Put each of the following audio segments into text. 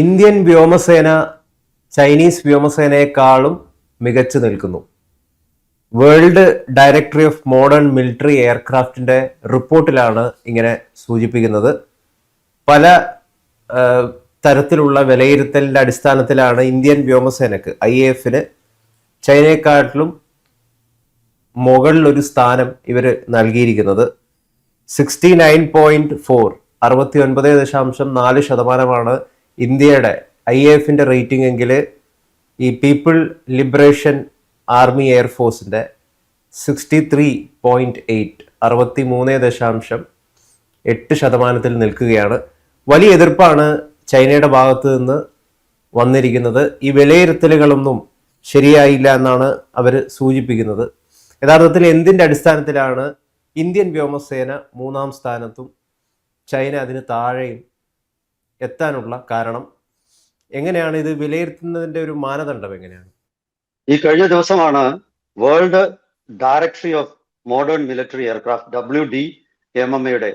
Indian വ്യോമസേന Chinese വ്യോമസേനയെക്കാളും മികച്ചു നിൽക്കുന്നു. World directory of modern military എയർക്രാഫ്റ്റിന്റെ റിപ്പോർട്ടിലാണ് ഇങ്ങനെ സൂചിപ്പിക്കുന്നത്. പല തരത്തിലുള്ള വിലയിരുത്തലിന്റെ അടിസ്ഥാനത്തിലാണ് ഇന്ത്യൻ വ്യോമസേനക്ക് IAF-ന് ചൈനയെക്കാട്ടിലും മുകളിലൊരു സ്ഥാനം ഇവർ നൽകിയിരിക്കുന്നത്. 69.4 69.4% ഇന്ത്യയുടെ IAF-ന്റെ റേറ്റിംഗ് എങ്കിൽ ഈ പീപ്പിൾ ലിബറേഷൻ ആർമി എയർഫോഴ്സിന്റെ 63.8 63.8% നിൽക്കുകയാണ്. വലിയ എതിർപ്പാണ് ചൈനയുടെ ഭാഗത്ത് നിന്ന് വന്നിരിക്കുന്നത്. ഈ വിലയിരുത്തലുകളൊന്നും ശരിയായില്ല എന്നാണ് അവർ സൂചിപ്പിക്കുന്നത്. യഥാർത്ഥത്തിൽ എന്തിൻ്റെ അടിസ്ഥാനത്തിലാണ് ഇന്ത്യൻ വ്യോമസേന 3-ാം സ്ഥാനത്തും ചൈന അതിന് താഴെയും എത്താനുള്ള കാരണം? എങ്ങനെയാണ് ഇത് വിലയിരുത്തുന്നതിന്റെ ഒരു മാനദണ്ഡം എങ്ങനെയാണ്? ഈ കഴിഞ്ഞ ദിവസമാണ് world directory of modern military aircraft WDMMA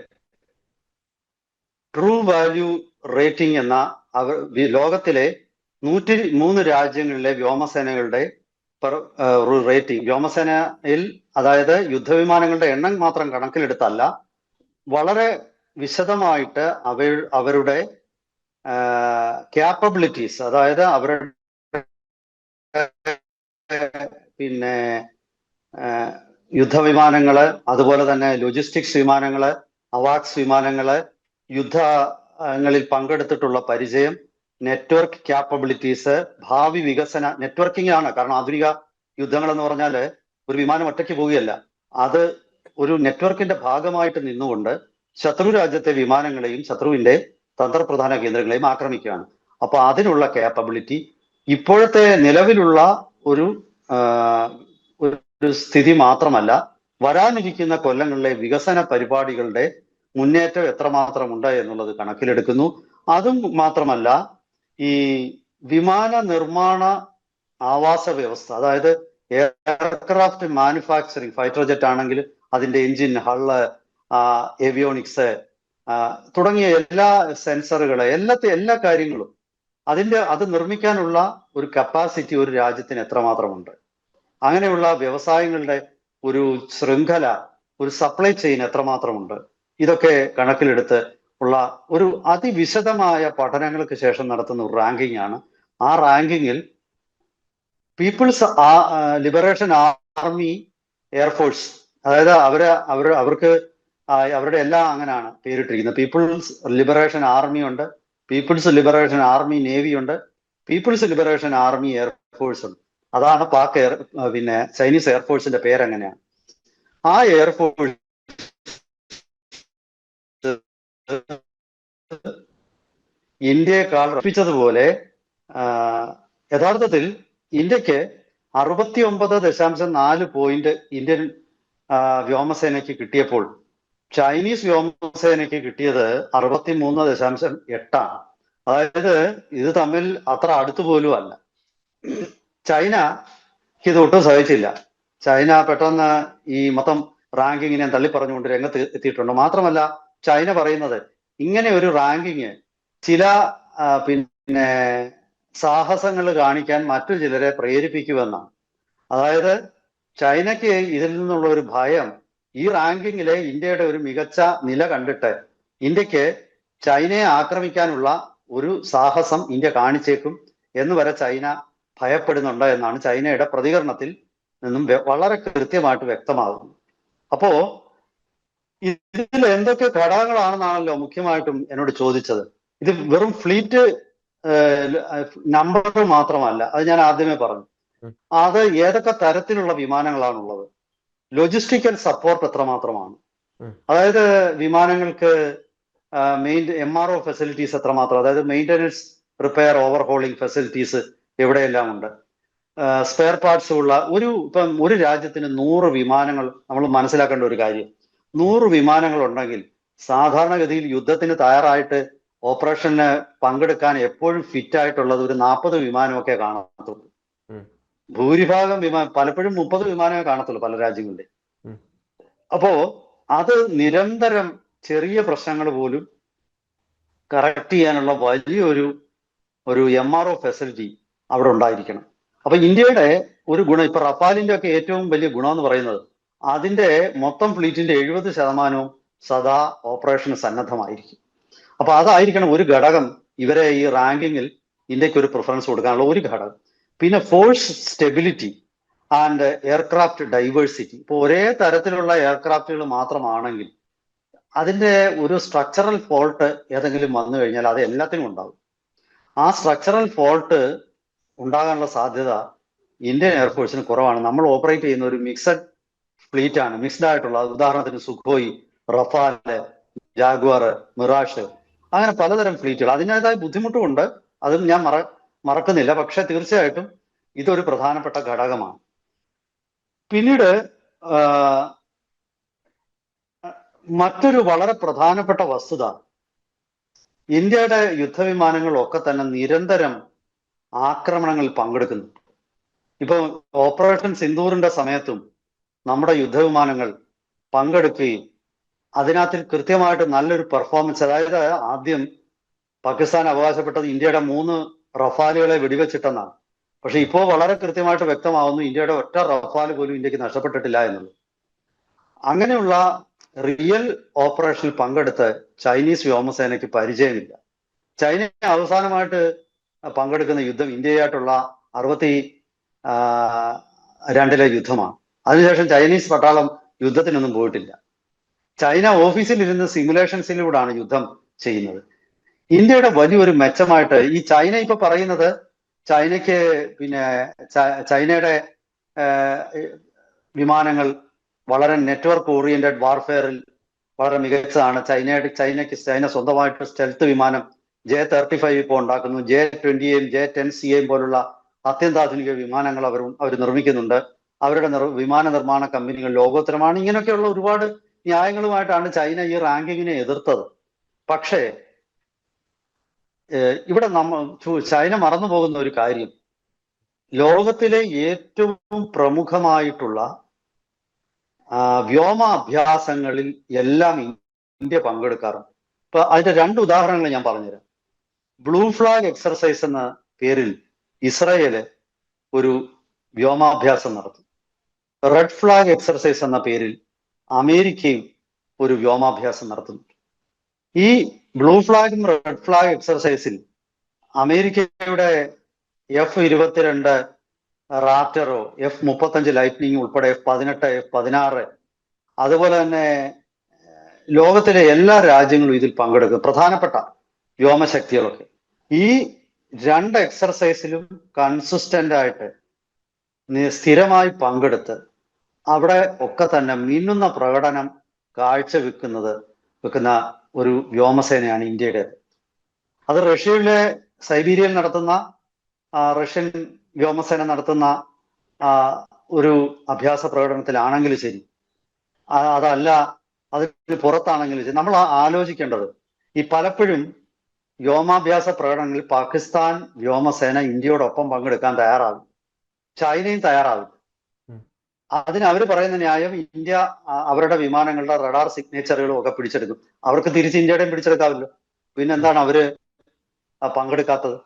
true value rating എന്ന ലോകത്തിലെ 103 രാജ്യങ്ങളിലെ വ്യോമസേനകളുടെ റേറ്റിംഗ്, വ്യോമസേനയിൽ അതായത് യുദ്ധവിമാനങ്ങളുടെ എണ്ണം മാത്രം കണക്കിലെടുത്തല്ല, വളരെ വിശദമായിട്ട് അവരുടെ ക്യാപ്പബിലിറ്റീസ്, അതായത് അവരുടെ പിന്നെ യുദ്ധവിമാനങ്ങള്, അതുപോലെ തന്നെ ലോജിസ്റ്റിക്സ് വിമാനങ്ങള്, അവാക്സ് വിമാനങ്ങള്, യുദ്ധങ്ങളിൽ പങ്കെടുത്തിട്ടുള്ള പരിചയം, നെറ്റ്വർക്ക് ക്യാപ്പബിലിറ്റീസ്, ഭാവി വികസന നെറ്റ്വർക്കിംഗ് ആണ്. കാരണം ആധുനിക യുദ്ധങ്ങൾ എന്ന് പറഞ്ഞാൽ ഒരു വിമാനം ഒറ്റയ്ക്ക് പോവുകയല്ല, അത് ഒരു നെറ്റ്വർക്കിന്റെ ഭാഗമായിട്ട് നിന്നുകൊണ്ട് ശത്രു രാജ്യത്തെ വിമാനങ്ങളെയും ശത്രുവിന്റെ തന്ത്രപ്രധാന കേന്ദ്രങ്ങളെയും ആക്രമിക്കുകയാണ്. അപ്പൊ അതിനുള്ള ക്യാപ്പബിലിറ്റി ഇപ്പോഴത്തെ നിലവിലുള്ള ഒരു സ്ഥിതി മാത്രമല്ല, വരാനിരിക്കുന്ന കൊല്ലങ്ങളിലെ വികസന പരിപാടികളുടെ മുന്നേറ്റം എത്രമാത്രം ഉണ്ട് എന്നുള്ളത് കണക്കിലെടുക്കുന്നു. അതും മാത്രമല്ല, ഈ വിമാന നിർമ്മാണ ആവാസ വ്യവസ്ഥ, അതായത് എയർക്രാഫ്റ്റ് മാനുഫാക്ചറിങ്, ഫൈറ്റർ ജെറ്റ് ആണെങ്കിൽ അതിന്റെ എഞ്ചിൻ, ഹള്ള്, ഏവിയോണിക്സ് തുടങ്ങിയ എല്ലാ സെൻസറുകള്, എല്ലാ കാര്യങ്ങളും അത് നിർമ്മിക്കാനുള്ള ഒരു കപ്പാസിറ്റി ഒരു രാജ്യത്തിന് എത്രമാത്രമുണ്ട്, അങ്ങനെയുള്ള വ്യവസായങ്ങളുടെ ഒരു ശൃംഖല, ഒരു സപ്ലൈ ചെയിൻ എത്രമാത്രമുണ്ട്, ഇതൊക്കെ കണക്കിലെടുത്ത് ഉള്ള ഒരു അതിവിശദമായ പഠനങ്ങൾക്ക് ശേഷം നടത്തുന്ന ഒരു റാങ്കിങ് ആണ്. ആ റാങ്കിങ്ങിൽ പീപ്പിൾസ് ലിബറേഷൻ ആർമി എയർഫോഴ്സ്, അതായത് അവർക്ക് അവരുടെ എല്ലാം അങ്ങനെയാണ് പേരിട്ടിരിക്കുന്നത്. പീപ്പിൾസ് ലിബറേഷൻ ആർമി ഉണ്ട്, പീപ്പിൾസ് ലിബറേഷൻ ആർമി നേവി ഉണ്ട്, പീപ്പിൾസ് ലിബറേഷൻ ആർമി എയർഫോഴ്സ് ഉണ്ട്. അതാണ് ചൈനീസ് എയർഫോഴ്സിന്റെ പേരെങ്ങനെയാണ്. ആ എയർഫോഴ്സ് ഇന്ത്യയെക്കാൾ ഉറപ്പിച്ചതുപോലെ യഥാർത്ഥത്തിൽ ഇന്ത്യക്ക് 69.4 പോയിന്റ് ഇന്ത്യൻ വ്യോമസേനയ്ക്ക് കിട്ടിയപ്പോൾ ചൈനീസ് വ്യോമസേനയ്ക്ക് കിട്ടിയത് 63.8. അതായത് ഇത് തമ്മിൽ അത്ര അടുത്തു പോലും അല്ല. ചൈനക്ക് ഇത് ഒട്ടും സഹിച്ചില്ല. ചൈന പെട്ടെന്ന് ഈ മൊത്തം റാങ്കിങ്ങിനെ തള്ളിപ്പറഞ്ഞുകൊണ്ട് രംഗത്ത് എത്തിയിട്ടുണ്ട്. മാത്രമല്ല, ചൈന പറയുന്നത് ഇങ്ങനെ ഒരു റാങ്കിങ് ചില സാഹസങ്ങൾ കാണിക്കാൻ മറ്റു ചിലരെ പ്രേരിപ്പിക്കുമെന്നാണ്. അതായത് ചൈനയ്ക്ക് ഇതിൽ നിന്നുള്ള ഒരു ഭയം, ഈ റാങ്കിങ്ങിലെ ഇന്ത്യയുടെ ഒരു മികച്ച നില കണ്ടിട്ട് ഇന്ത്യക്ക് ചൈനയെ ആക്രമിക്കാനുള്ള ഒരു സാഹസം ഇന്ത്യ കാണിച്ചേക്കും എന്ന് വരെ ചൈന ഭയപ്പെടുന്നുണ്ട് എന്നാണ് ചൈനയുടെ പ്രതികരണത്തിൽ നിന്നും വളരെ കൃത്യമായിട്ട് വ്യക്തമാകുന്നത്. അപ്പോ ഇതിൽ എന്തൊക്കെ ഘടകങ്ങളാണെന്നാണല്ലോ മുഖ്യമായിട്ടും എന്നോട് ചോദിച്ചത്. ഇത് വെറും ഫ്ലീറ്റ് നമ്പർ മാത്രമല്ല, അത് ഞാൻ ആദ്യമേ പറഞ്ഞു. അത് ഏതൊക്കെ തരത്തിലുള്ള വിമാനങ്ങളാണുള്ളത്, ലോജിസ്റ്റിക്കൽ സപ്പോർട്ട് എത്രമാത്രമാണ്, അതായത് വിമാനങ്ങൾക്ക് MRO ഫെസിലിറ്റീസ് എത്രമാത്രം, അതായത് മെയിൻ്റനൻസ്, റിപ്പയർ, ഓവർഹോളിംഗ് ഫെസിലിറ്റീസ് എവിടെയെല്ലാം ഉണ്ട്, സ്പെയർ പാർട്സ് ഉള്ള ഒരു രാജ്യത്തിന് 100 വിമാനങ്ങൾ. നമ്മൾ മനസ്സിലാക്കേണ്ട ഒരു കാര്യം, 100 വിമാനങ്ങൾ ഉണ്ടെങ്കിൽ സാധാരണഗതിയിൽ യുദ്ധത്തിന് തയ്യാറായിട്ട് ഓപ്പറേഷന് പങ്കെടുക്കാൻ എപ്പോഴും ഫിറ്റ് ആയിട്ടുള്ളത് ഒരു 40 വിമാനമൊക്കെ കാണത്തുള്ളൂ. ഭൂരിഭാഗം പലപ്പോഴും 30 വിമാനമേ കാണത്തുള്ളൂ പല രാജ്യങ്ങളുടെ. അപ്പോ അത് നിരന്തരം ചെറിയ പ്രശ്നങ്ങൾ പോലും കറക്റ്റ് ചെയ്യാനുള്ള വലിയൊരു ഒരു MRO ഫെസിലിറ്റി അവിടെ ഉണ്ടായിരിക്കണം. അപ്പൊ ഇന്ത്യയുടെ ഒരു ഗുണം, ഇപ്പൊ റഫാലിന്റെ ഒക്കെ ഏറ്റവും വലിയ ഗുണം എന്ന് പറയുന്നത് അതിന്റെ മൊത്തം ഫ്ലീറ്റിന്റെ 70% സദാ ഓപ്പറേഷന് സന്നദ്ധമായിരിക്കും. അപ്പൊ അതായിരിക്കണം ഒരു ഘടകം ഇവരെ ഈ റാങ്കിങ്ങിൽ ഇന്ത്യക്ക് ഒരു പ്രിഫറൻസ് കൊടുക്കാനുള്ള ഒരു ഘടകം. പിന്നെ force stability and aircraft diversity. ഇപ്പൊ ഒരേ തരത്തിലുള്ള എയർക്രാഫ്റ്റുകൾ മാത്രമാണെങ്കിൽ അതിന്റെ ഒരു സ്ട്രക്ചറൽ ഫോൾട്ട് ഏതെങ്കിലും വന്നു കഴിഞ്ഞാൽ അത് എല്ലാത്തിനും ഉണ്ടാവും. ആ സ്ട്രക്ചറൽ ഫോൾട്ട് ഉണ്ടാകാനുള്ള സാധ്യത ഇന്ത്യൻ എയർഫോഴ്സിന് കുറവാണ്. നമ്മൾ ഓപ്പറേറ്റ് ചെയ്യുന്ന ഒരു മിക്സഡ് ഫ്ലീറ്റ് ആണ്, മിക്സ്ഡ് ആയിട്ടുള്ള. ഉദാഹരണത്തിന് സുഖോയ്, റഫാല്, ജാഗ്വാർ, മിറാഷ്, അങ്ങനെ പലതരം ഫ്ലീറ്റുകൾ. അതിൻ്റെതായ ബുദ്ധിമുട്ടുമുണ്ട്, അതും ഞാൻ മറക്കുന്നില്ല. പക്ഷെ തീർച്ചയായിട്ടും ഇതൊരു പ്രധാനപ്പെട്ട ഘടകമാണ്. പിന്നീട് മറ്റൊരു വളരെ പ്രധാനപ്പെട്ട വസ്തുത, ഇന്ത്യയുടെ യുദ്ധവിമാനങ്ങളൊക്കെ തന്നെ നിരന്തരം ആക്രമണങ്ങളിൽ പങ്കെടുക്കുന്നു. ഇപ്പൊ ഓപ്പറേഷൻ സിന്ദൂറിന്റെ സമയത്തും നമ്മുടെ യുദ്ധവിമാനങ്ങൾ പങ്കെടുക്കുകയും അതിനകത്ത് കൃത്യമായിട്ട് നല്ലൊരു പെർഫോമൻസ്, അതായത് ആദ്യം പാകിസ്ഥാൻ അവകാശപ്പെട്ടത് ഇന്ത്യയുടെ 3 റഫാലുകളെ വെടിവെച്ചിട്ടെന്നാണ്. പക്ഷെ ഇപ്പോൾ വളരെ കൃത്യമായിട്ട് വ്യക്തമാവുന്നു ഇന്ത്യയുടെ ഒറ്റ റഫാല് പോലും ഇന്ത്യക്ക് നഷ്ടപ്പെട്ടിട്ടില്ല എന്നുള്ളത്. അങ്ങനെയുള്ള റിയൽ ഓപ്പറേഷനിൽ പങ്കെടുത്ത് ചൈനീസ് വ്യോമസേനയ്ക്ക് പരിചയമില്ല. ചൈന അവസാനമായിട്ട് പങ്കെടുക്കുന്ന യുദ്ധം ഇന്ത്യയായിട്ടുള്ള 62 യുദ്ധമാണ്. അതിനുശേഷം ചൈനീസ് പട്ടാളം യുദ്ധത്തിനൊന്നും പോയിട്ടില്ല. ചൈന ഓഫീസിലിരുന്ന് സിമുലേഷൻസിലൂടെയാണ് യുദ്ധം ചെയ്യുന്നത്. ഇന്ത്യയുടെ വലിയൊരു മെച്ചമായിട്ട് ഈ ചൈന ഇപ്പൊ പറയുന്നത്, ചൈനയ്ക്ക് പിന്നെ ചൈനയുടെ വിമാനങ്ങൾ വളരെ നെറ്റ്വർക്ക് ഓറിയന്റഡ് വാർഫെയറിൽ വളരെ മികച്ചതാണ്. ചൈന സ്വന്തമായിട്ട് സ്റ്റെൽത്ത് വിമാനം J-35 ഇപ്പോൾ ഉണ്ടാക്കുന്നു. J-20 J-10C പോലുള്ള അത്യന്താധുനിക വിമാനങ്ങൾ അവർ നിർമ്മിക്കുന്നുണ്ട്. അവരുടെ വിമാന നിർമ്മാണ കമ്പനികൾ ലോകോത്തരമാണ്. ഇങ്ങനെയൊക്കെയുള്ള ഒരുപാട് ന്യായങ്ങളുമായിട്ടാണ് ചൈന ഈ റാങ്കിങ്ങിനെ എതിർത്തത്. പക്ഷേ ഇവിടെ ചൈന മറന്നു പോകുന്ന ഒരു കാര്യം, ലോകത്തിലെ ഏറ്റവും പ്രമുഖമായിട്ടുള്ള വ്യോമാഭ്യാസങ്ങളിൽ എല്ലാം ഇന്ത്യ പങ്കെടുക്കാറുണ്ട്. ഇപ്പൊ അതിന്റെ 2 ഉദാഹരണങ്ങൾ ഞാൻ പറഞ്ഞുതരാം. ബ്ലൂ ഫ്ലാഗ് എക്സർസൈസ് എന്ന പേരിൽ ഇസ്രയേല് ഒരു വ്യോമാഭ്യാസം നടത്തും. റെഡ് ഫ്ലാഗ് എക്സർസൈസ് എന്ന പേരിൽ അമേരിക്കയും ഒരു വ്യോമാഭ്യാസം നടത്തുന്നു. ഈ ബ്ലൂ ഫ്ലാഗും റെഡ് ഫ്ലാഗ് എക്സർസൈസിൽ അമേരിക്കയുടെ F-22 റാപ്റ്ററോ F-35 ലൈറ്റ്നിങ് ഉൾപ്പെടെ F-18 F-16 അതുപോലെ തന്നെ ലോകത്തിലെ എല്ലാ രാജ്യങ്ങളും ഇതിൽ പങ്കെടുക്കും, പ്രധാനപ്പെട്ട വ്യോമശക്തികളൊക്കെ. ഈ 2 എക്സർസൈസിലും കൺസിസ്റ്റന്റ് ആയിട്ട് സ്ഥിരമായി പങ്കെടുത്ത് അവിടെ ഒക്കെ തന്നെ മിന്നുന്ന പ്രകടനം വെക്കുന്ന ഒരു വ്യോമസേനയാണ് ഇന്ത്യയുടെ. അത് റഷ്യയിലെ സൈബീരിയയിൽ നടത്തുന്ന റഷ്യൻ വ്യോമസേന നടത്തുന്ന ഒരു അഭ്യാസ പ്രകടനത്തിലാണെങ്കിലും ശരി, അതല്ല അതിന് പുറത്താണെങ്കിലും ശരി, നമ്മൾ ആലോചിക്കേണ്ടത് ഈ പലപ്പോഴും വ്യോമാഭ്യാസ പ്രകടനങ്ങളിൽ പാകിസ്ഥാൻ വ്യോമസേന ഇന്ത്യയോടൊപ്പം പങ്കെടുക്കാൻ തയ്യാറാകും, ചൈനയും തയ്യാറാകും. അതിന് അവർ പറയുന്ന ന്യായം ഇന്ത്യ അവരുടെ വിമാനങ്ങളുടെ റഡാർ സിഗ്നേച്ചറുകളും ഒക്കെ പിടിച്ചെടുക്കും. അവർക്ക് തിരിച്ച് ഇന്ത്യയുടെയും പിടിച്ചെടുക്കാമല്ലോ. പിന്നെന്താണ് അവര് പങ്കെടുക്കാത്തത്?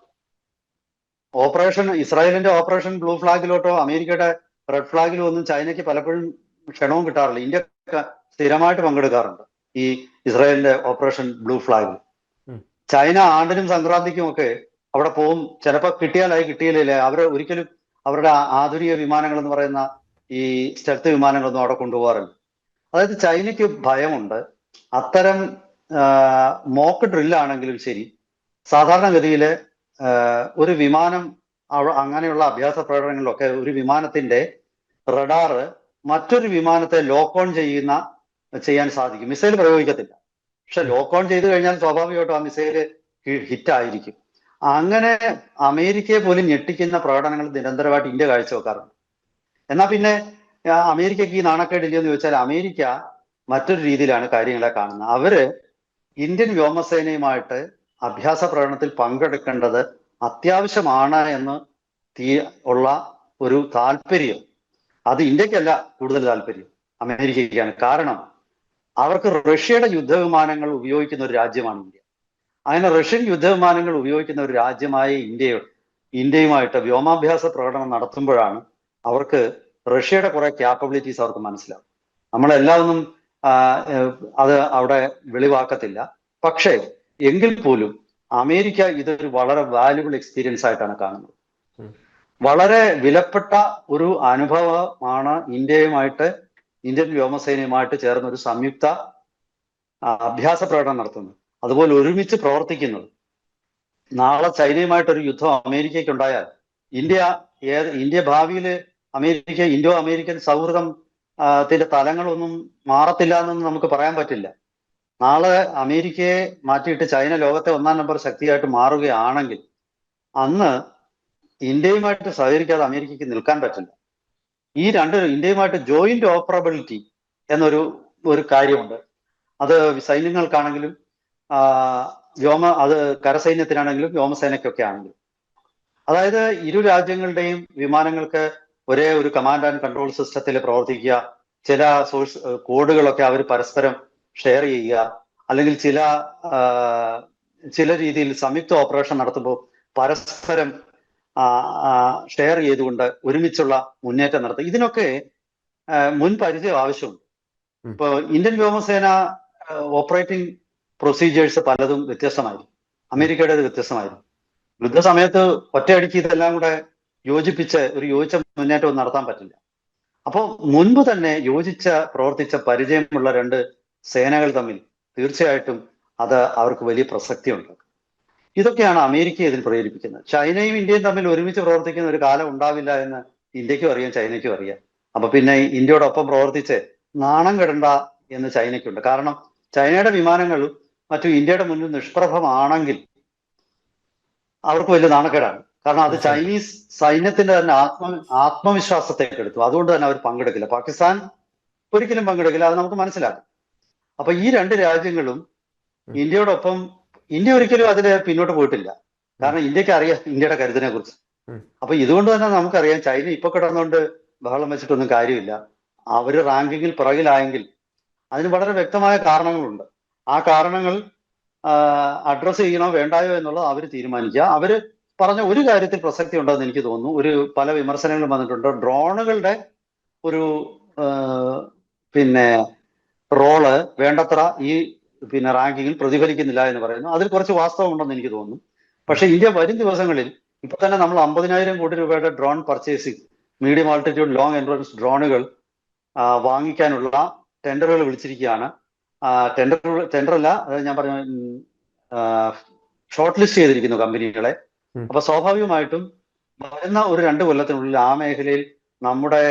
ഇസ്രായേലിന്റെ ഓപ്പറേഷൻ ബ്ലൂ ഫ്ലാഗിലോട്ടോ അമേരിക്കയുടെ റെഡ് ഫ്ലാഗിലോ ഒന്നും ചൈനയ്ക്ക് പലപ്പോഴും ക്ഷണവും കിട്ടാറില്ല. ഇന്ത്യ സ്ഥിരമായിട്ട് പങ്കെടുക്കാറുണ്ട് ഈ ഇസ്രായേലിന്റെ ഓപ്പറേഷൻ ബ്ലൂ ഫ്ലാഗിൽ. ചൈന ആണ്ടിനും സംക്രാന്തിക്കും ഒക്കെ അവിടെ പോവും. ചിലപ്പോൾ കിട്ടിയില്ലേ. ഒരിക്കലും അവരുടെ ആധുനിക വിമാനങ്ങൾ എന്ന് പറയുന്ന ഈ സ്റ്റെൽത്ത് വിമാനങ്ങളൊന്നും അവിടെ കൊണ്ടുപോകാറില്ല. അതായത് ചൈനയ്ക്ക് ഭയമുണ്ട്. അത്തരം മോക്ക് ഡ്രില്ലാണെങ്കിലും ശരി, സാധാരണഗതിയിൽ ഒരു വിമാനം അങ്ങനെയുള്ള അഭ്യാസ പ്രകടനങ്ങളിലൊക്കെ ഒരു വിമാനത്തിന്റെ റഡാറ് മറ്റൊരു വിമാനത്തെ ലോക്ക് ഓൺ ചെയ്യാൻ സാധിക്കും. മിസൈൽ പ്രയോഗിക്കത്തില്ല, പക്ഷെ ലോക്ക് ഓൺ ചെയ്തു കഴിഞ്ഞാൽ സ്വാഭാവികമായിട്ടും ആ മിസൈല് ഹിറ്റായിരിക്കും. അങ്ങനെ അമേരിക്കയെ പോലും ഞെട്ടിക്കുന്ന പ്രകടനങ്ങൾ നിരന്തരമായിട്ട് ഇന്ത്യ കാഴ്ചവെക്കാറുണ്ട്. എന്നാൽ പിന്നെ അമേരിക്കക്ക് ഈ നാണക്കേടില്ലെന്ന് ചോദിച്ചാൽ അമേരിക്ക മറ്റൊരു രീതിയിലാണ് കാര്യങ്ങളെ കാണുന്നത്. അവര് ഇന്ത്യൻ വ്യോമസേനയുമായിട്ട് അഭ്യാസ പ്രകടനത്തിൽ പങ്കെടുക്കേണ്ടത് അത്യാവശ്യമാണ് എന്ന് ഉള്ള ഒരു താല്പര്യം, അത് ഇന്ത്യക്കല്ല കൂടുതൽ താല്പര്യം, അമേരിക്കയ്ക്കാണ്. കാരണം അവർക്ക് റഷ്യയുടെ യുദ്ധവിമാനങ്ങൾ ഉപയോഗിക്കുന്ന ഒരു രാജ്യമാണ് ഇന്ത്യ. അങ്ങനെ റഷ്യൻ യുദ്ധവിമാനങ്ങൾ ഉപയോഗിക്കുന്ന ഒരു രാജ്യമായ ഇന്ത്യയുമായിട്ട് വ്യോമാഭ്യാസ പ്രകടനം നടത്തുമ്പോഴാണ് അവർക്ക് റഷ്യയുടെ കുറെ ക്യാപ്പബിലിറ്റീസ് അവർക്ക് മനസ്സിലാവും. നമ്മളെല്ലാവൊന്നും അത് അവിടെ വെളിവാക്കത്തില്ല. പക്ഷേ എങ്കിൽ പോലും അമേരിക്ക ഇതൊരു വളരെ വാല്യുബിൾ എക്സ്പീരിയൻസ് ആയിട്ടാണ് കാണുന്നത്. വളരെ വിലപ്പെട്ട ഒരു അനുഭവമാണ് ഇന്ത്യൻ വ്യോമസേനയുമായിട്ട് ചേർന്ന് ഒരു സംയുക്ത അഭ്യാസ പ്രകടനം നടത്തുന്നത്, അതുപോലെ ഒരുമിച്ച് പ്രവർത്തിക്കുന്നത്. നാളെ ചൈനയുമായിട്ടൊരു യുദ്ധം അമേരിക്കയ്ക്ക് ഉണ്ടായാൽ ഇന്ത്യ ഭാവിയിൽ ഇൻഡോ അമേരിക്കൻ സൗഹൃദം ത്തിന്റെ തലങ്ങളൊന്നും മാറത്തില്ല എന്നൊന്നും നമുക്ക് പറയാൻ പറ്റില്ല. നാളെ അമേരിക്കയെ മാറ്റിയിട്ട് ചൈന ലോകത്തെ 1-ാം നമ്പർ ശക്തിയായിട്ട് മാറുകയാണെങ്കിൽ അന്ന് ഇന്ത്യയുമായിട്ട് സഹകരിക്കാതെ അമേരിക്കയ്ക്ക് നിൽക്കാൻ പറ്റില്ല. ഇന്ത്യയുമായിട്ട് ജോയിന്റ് ഓപ്പറബിലിറ്റി എന്നൊരു കാര്യമുണ്ട്. അത് സൈന്യങ്ങൾക്കാണെങ്കിലും അത് കരസൈന്യത്തിനാണെങ്കിലും വ്യോമസേനയ്ക്കൊക്കെ ആണെങ്കിലും. അതായത് ഇരു രാജ്യങ്ങളുടെയും വിമാനങ്ങൾക്ക് ഒരേ ഒരു കമാൻഡ് ആൻഡ് കൺട്രോൾ സിസ്റ്റത്തിൽ പ്രവർത്തിക്കുക, ചില സോഴ്സ് കോഡുകളൊക്കെ അവർ പരസ്പരം ഷെയർ ചെയ്യുക, അല്ലെങ്കിൽ ചില രീതിയിൽ സംയുക്ത ഓപ്പറേഷൻ നടത്തുമ്പോൾ പരസ്പരം ഷെയർ ചെയ്തുകൊണ്ട് ഒരുമിച്ചുള്ള മുന്നേറ്റം നടത്തുക. ഇതിനൊക്കെ മുൻ പരിചയം ആവശ്യമുണ്ട്. ഇപ്പോൾ ഇന്ത്യൻ വ്യോമസേന ഓപ്പറേറ്റിംഗ് പ്രൊസീജിയേഴ്സ് പലതും വ്യത്യസ്തമായിരുന്നു, അമേരിക്കയുടേത് വ്യത്യസ്തമായിരുന്നു. യുദ്ധസമയത്ത് ഒറ്റയടിക്ക് ഇതെല്ലാം കൂടെ യോജിച്ച മുന്നേറ്റവും നടത്താൻ പറ്റില്ല. അപ്പോൾ മുൻപ് തന്നെ പ്രവർത്തിച്ച പരിചയമുള്ള രണ്ട് സേനകൾ തമ്മിൽ തീർച്ചയായിട്ടും അവർക്ക് വലിയ പ്രസക്തിയുണ്ട്. ഇതൊക്കെയാണ് അമേരിക്കയെ ഇതിൽ പ്രേരിപ്പിക്കുന്നത്. ചൈനയും ഇന്ത്യയും തമ്മിൽ ഒരുമിച്ച് പ്രവർത്തിക്കുന്ന ഒരു കാലം ഉണ്ടാവില്ല എന്ന് ഇന്ത്യക്കും അറിയാം, ചൈനയ്ക്കും അറിയാം. അപ്പൊ പിന്നെ ഇന്ത്യയോടൊപ്പം പ്രവർത്തിച്ച് നാണം കെടണ്ട എന്ന് ചൈനയ്ക്കുണ്ട്. കാരണം ചൈനയുടെ വിമാനങ്ങളും മറ്റു ഇന്ത്യയുടെ മുന്നിൽ നിഷ്പ്രഭമാണെങ്കിൽ അവർക്ക് വലിയ നാണക്കേടാണ്. കാരണം അത് ചൈനീസ് സൈന്യത്തിന്റെ തന്നെ ആത്മവിശ്വാസത്തെ എടുത്തു. അതുകൊണ്ട് തന്നെ അവർ പങ്കെടുക്കില്ല. പാകിസ്ഥാൻ ഒരിക്കലും പങ്കെടുക്കില്ല, അത് നമുക്ക് മനസ്സിലാക്കാം. അപ്പൊ ഈ രണ്ട് രാജ്യങ്ങളും ഇന്ത്യയോടൊപ്പം, ഇന്ത്യ ഒരിക്കലും അതിൽ പിന്നോട്ട് പോയിട്ടില്ല. കാരണം ഇന്ത്യക്ക് അറിയാം ഇന്ത്യയുടെ കരുത്തിനെ കുറിച്ച്. അപ്പൊ ഇതുകൊണ്ട് തന്നെ നമുക്കറിയാം ചൈന ഇപ്പൊ കിടന്നുകൊണ്ട് ബഹളം വെച്ചിട്ടൊന്നും കാര്യമില്ല. അവര് റാങ്കിങ്ങിൽ പിറകിലായെങ്കിൽ അതിന് വളരെ വ്യക്തമായ കാരണങ്ങളുണ്ട്. ആ കാരണങ്ങൾ അഡ്രസ് ചെയ്യണോ വേണ്ടായോ എന്നുള്ളത് അവർ തീരുമാനിക്കുക. അവര് പറഞ്ഞ ഒരു കാര്യത്തിൽ പ്രസക്തി ഉണ്ടെന്ന് എനിക്ക് തോന്നുന്നു. പല വിമർശനങ്ങളും വന്നിട്ടുണ്ട്. ഡ്രോണുകളുടെ ഒരു റോള് വേണ്ടത്ര ഈ റാങ്കിങ്ങിൽ പ്രതിഫലിക്കുന്നില്ല എന്ന് പറയുന്നു. അതിൽ കുറച്ച് വാസ്തവമുണ്ടെന്ന് എനിക്ക് തോന്നുന്നു. പക്ഷെ ഇന്ത്യ വരും ദിവസങ്ങളിൽ ഇപ്പൊ തന്നെ നമ്മൾ 50,000 കോടി രൂപയുടെ drone purchasing, medium altitude long entrance ഡ്രോണുകൾ വാങ്ങിക്കാനുള്ള ടെൻഡറുകൾ വിളിച്ചിരിക്കുകയാണ്. ടെൻഡറല്ല, അത് ഞാൻ പറഞ്ഞ ഷോർട്ട് ലിസ്റ്റ് ചെയ്തിരിക്കുന്നു കമ്പനികളെ. അപ്പൊ സ്വാഭാവികമായിട്ടും വരുന്ന ഒരു 2 കൊല്ലത്തിനുള്ളിൽ ആ മേഖലയിൽ നമ്മുടെ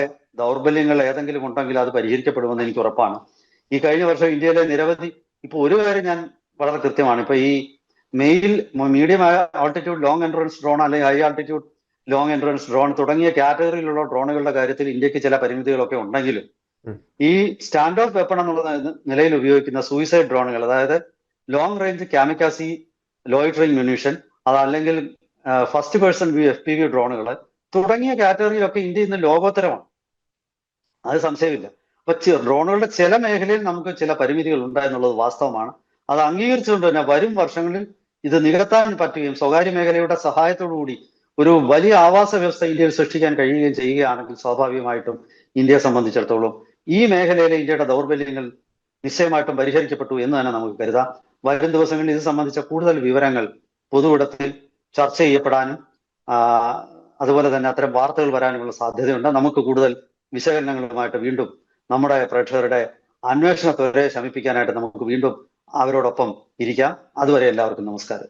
ദൗർബല്യങ്ങൾ ഏതെങ്കിലും ഉണ്ടെങ്കിൽ അത് പരിഹരിക്കപ്പെടുമെന്ന് എനിക്ക് ഉറപ്പാണ്. ഈ കഴിഞ്ഞ വർഷം ഇന്ത്യയിലെ നിരവധി, ഇപ്പൊ ഒരു കാര്യം ഞാൻ വളരെ കൃത്യമാണ്, ഇപ്പൊ ഈ medium altitude long endurance drone അല്ലെങ്കിൽ high altitude long endurance drone തുടങ്ങിയ കാറ്റഗറിയിലുള്ള ഡ്രോണുകളുടെ കാര്യത്തിൽ ഇന്ത്യക്ക് ചില പരിമിതികളൊക്കെ ഉണ്ടെങ്കിലും ഈ സ്റ്റാൻഡ് ഓഫ് വെപ്പൺ എന്നുള്ള നിലയിൽ ഉപയോഗിക്കുന്ന സൂയിസൈഡ് ഡ്രോണുകൾ, അതായത് ലോങ് റേഞ്ച് കാമിക്കാസി ലോയിറ്ററിംഗ് മ്യൂണീഷൻ, അതല്ലെങ്കിൽ ഫസ്റ്റ് പേഴ്സൺ വ്യൂ FPV ഡ്രോണുകൾ തുടങ്ങിയ കാറ്റഗറിയിലൊക്കെ ഇന്ത്യ ഇന്ന് ലോകോത്തരമാണ്, അത് സംശയമില്ല. അപ്പൊ ഡ്രോണുകളുടെ ചില മേഖലയിൽ നമുക്ക് ചില പരിമിതികൾ ഉണ്ടായെന്നുള്ളത് വാസ്തവമാണ്. അത് അംഗീകരിച്ചുകൊണ്ട് തന്നെ വരും വർഷങ്ങളിൽ ഇത് നികത്താൻ പറ്റുകയും സ്വകാര്യ മേഖലയുടെ സഹായത്തോടുകൂടി ഒരു വലിയ ആവാസ വ്യവസ്ഥ ഇന്ത്യയിൽ സൃഷ്ടിക്കാൻ കഴിയുകയും ചെയ്യുകയാണെങ്കിൽ സ്വാഭാവികമായിട്ടും ഇന്ത്യയെ സംബന്ധിച്ചിടത്തോളം ഈ മേഖലയിലെ ഇന്ത്യയുടെ ദൗർബല്യങ്ങൾ നിശ്ചയമായിട്ടും പരിഹരിക്കപ്പെട്ടു എന്ന് തന്നെ നമുക്ക് കരുതാം. വരും ദിവസങ്ങളിൽ ഇത് സംബന്ധിച്ച കൂടുതൽ വിവരങ്ങൾ പൊതുവിടത്തിൽ ചർച്ച ചെയ്യപ്പെടാനും അതുപോലെ തന്നെ അത്തരം വാർത്തകൾ വരാനുമുള്ള സാധ്യതയുണ്ട്. നമുക്ക് കൂടുതൽ വിശകലനങ്ങളുമായിട്ട് വീണ്ടും നമ്മുടെ പ്രേക്ഷകരുടെ അന്വേഷണത്തെ ശമിപ്പിക്കാനായിട്ട് നമുക്ക് വീണ്ടും അവരോടൊപ്പം ഇരിക്കാം. അതുവരെ എല്ലാവർക്കും നമസ്കാരം.